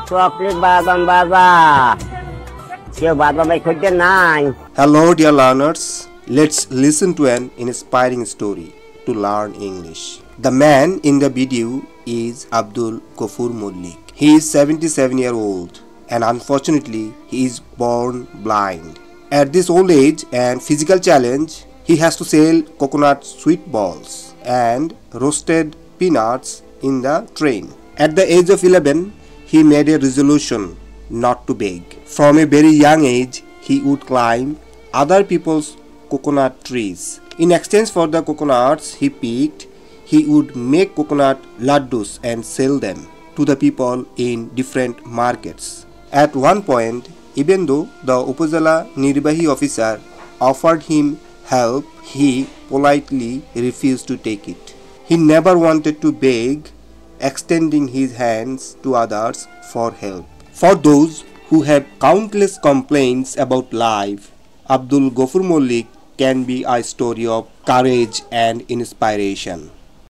Chocolate বাদাম বাবা কেউ বাদামাই খুঁজতে নাই। Hello dear learners, let's listen to an inspiring story to learn English. The man in the video is Abdul Gofur Mullik. He is 77-year-old and unfortunately he is born blind. At this old age and physical challenge, he has to sell coconut sweet balls and roasted peanuts in the train. At the age of 11, he made a resolution not to beg. From a very young age, he would climb other people's coconut trees. In exchange for the coconuts he picked, he would make coconut laddus and sell them to the people in different markets. At one point, even though the Upazila Nirbahi officer offered him help, he politely refused to take it. He never wanted to beg, extending his hands to others for help. For those who have countless complaints about life, Abdul Gofur Mullik can be a story of courage and inspiration.